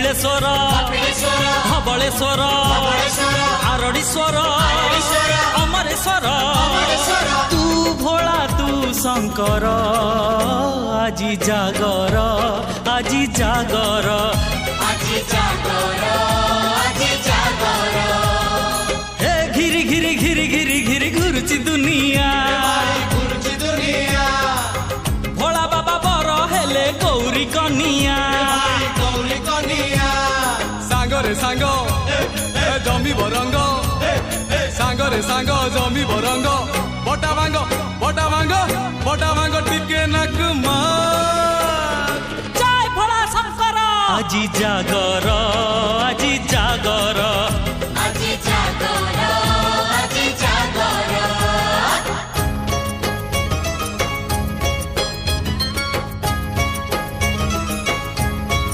कपिलेश्वर धवलेश्वर आरड़ीश्वर अमरेश्वर तू भोला तू शंकर आजी जागर आजी जागर हे घिरी घिरी घिरी घिरी घिरी घुरुची दुनिया भोला बाबा बर हेले गौरी कनिया सांगरे सांग जमी बरंग सांगरे सांग जमी बरंग बटा भांग बटा भांग बटा भांग टिके नाकुमा जय भोला शंकर आजी जागर आजी जागर